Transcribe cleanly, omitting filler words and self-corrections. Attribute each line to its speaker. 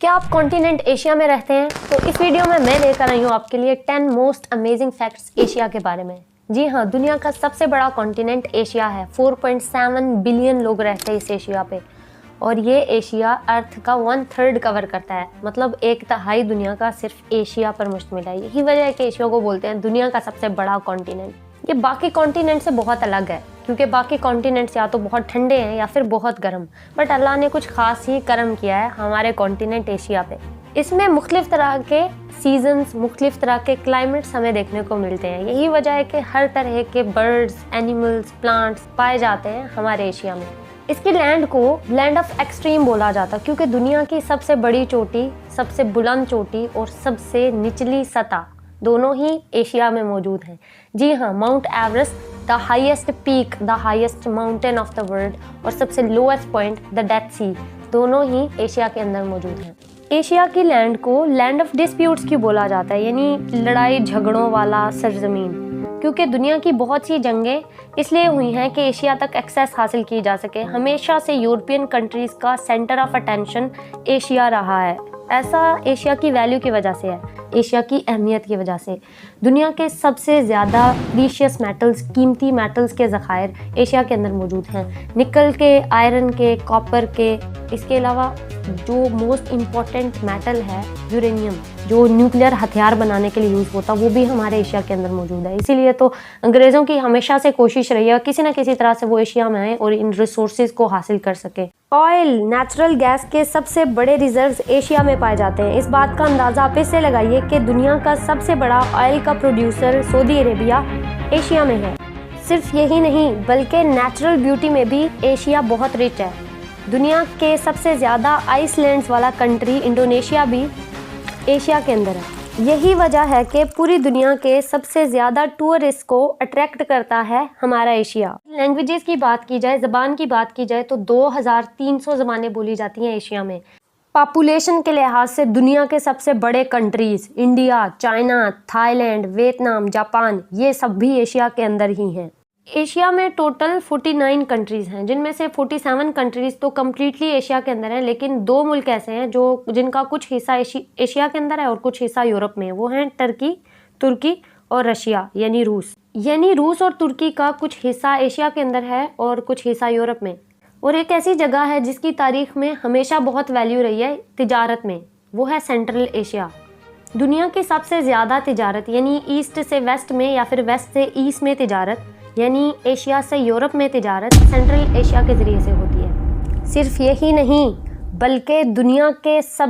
Speaker 1: क्या आप continent Asia में रहते हैं? तो इस वीडियो में मैं लेकर आई हूँ आपके लिए 10 मोस्ट अमेजिंग फैक्ट्स एशिया के बारे में। जी हाँ, दुनिया का सबसे बड़ा कॉन्टिनेंट एशिया है। 4.7 बिलियन लोग रहते हैं इस एशिया पे और ये एशिया अर्थ का 1/3 कवर करता है। मतलब 1/3 दुनिया का सिर्फ एशिया पर मुश्तमिल है। यही वजह है कि एशिया को बोलते हैं दुनिया का सबसे बड़ा कॉन्टिनेंट। ये बाकी कॉन्टिनेंट से बहुत अलग है क्योंकि बाकी कॉन्टिनेंट्स या तो बहुत ठंडे हैं या फिर बहुत गर्म, बट अल्लाह ने कुछ खास ही करम किया है हमारे कॉन्टिनेंट एशिया पे। इसमें मुख्तलिफ तरह के सीजन्स, मुख्तलिफ तरह के क्लाइमेट्स हमें देखने को मिलते हैं। यही वजह है कि हर तरह के बर्ड्स, एनिमल्स, प्लांट्स पाए जाते हैं हमारे एशिया में। इसकी लैंड को लैंड ऑफ एक्सट्रीम बोला जाता है क्योंकि दुनिया की सबसे बड़ी चोटी, सबसे बुलंद चोटी और सबसे निचली सतह दोनों ही एशिया में मौजूद हैं। जी हाँ, mount Everest, the highest peak, the highest mountain of the world, और सबसे लोएस्ट पॉइंट द डेड सी, दोनों ही एशिया के अंदर मौजूद हैं। एशिया की लैंड को लैंड ऑफ डिस्प्यूट्स क्यों बोला जाता है, यानी लड़ाई झगड़ों वाला सरजमीन, क्योंकि दुनिया की बहुत सी जंगें इसलिए हुई हैं कि एशिया तक एक्सेस हासिल की जा सके। हमेशा से यूरोपियन कंट्रीज़ का सेंटर ऑफ अटेंशन एशिया रहा है। ऐसा एशिया की वैल्यू की वजह से है, एशिया की अहमियत की वजह से। दुनिया के सबसे ज़्यादा प्रीशियस मेटल्स, कीमती मेटल्स के ज़खायर एशिया के अंदर मौजूद हैं। निकल के, आयरन के, कॉपर के, इसके अलावा जो मोस्ट इम्पॉर्टेंट मेटल है यूरेनियम, जो न्यूक्लियर हथियार बनाने के लिए यूज़ होता, वो भी हमारे एशिया के अंदर मौजूद है। इसीलिए तो अंग्रेज़ों की हमेशा से कोशिश रही है किसी न किसी तरह से वो एशिया में आए और इन रिसोर्सेज को हासिल कर सके। ऑयल, नेचुरल गैस के सबसे बड़े रिजर्व्स एशिया में पाए जाते हैं। इस बात का अंदाज़ा आप इससे लगाइए कि दुनिया का सबसे बड़ा ऑयल का प्रोड्यूसर सऊदी अरेबिया एशिया में है। सिर्फ यही नहीं बल्कि नेचुरल ब्यूटी में भी एशिया बहुत रिच है। दुनिया के सबसे ज़्यादा आइसलैंड्स वाला कंट्री इंडोनेशिया भी एशिया के अंदर है। यही वजह है कि पूरी दुनिया के सबसे ज़्यादा टूरिस्ट को अट्रैक्ट करता है हमारा एशिया। लैंग्वेजेस की बात की जाए, ज़बान की बात की जाए तो 2300 ज़बानें बोली जाती हैं एशिया में। पॉपुलेशन के लिहाज से दुनिया के सबसे बड़े countries India, China, Thailand, Vietnam, Japan, ये सब भी एशिया के अंदर ही हैं। एशिया में टोटल 49 कंट्रीज़ हैं, जिनमें से 47 कंट्रीज़ तो कम्प्लीटली एशिया के अंदर हैं, लेकिन 2 मुल्क ऐसे हैं जिनका कुछ हिस्सा एशिया के अंदर है और कुछ हिस्सा यूरोप में है। वो हैं तुर्की और रशिया, यानी रूस और तुर्की का कुछ हिस्सा एशिया के अंदर है और कुछ हिस्सा यूरोप में। और एक ऐसी जगह है जिसकी तारीख में हमेशा बहुत वैल्यू रही है तिजारत में, वो है सेंट्रल एशिया। दुनिया की सबसे ज़्यादा तिजारत, यानी ईस्ट से वेस्ट में या फिर वेस्ट से ईस्ट में तिजारत, यानी एशिया से यूरोप में तिजारत सेंट्रल एशिया के ज़रिए से होती है। सिर्फ यही नहीं बल्कि दुनिया के सब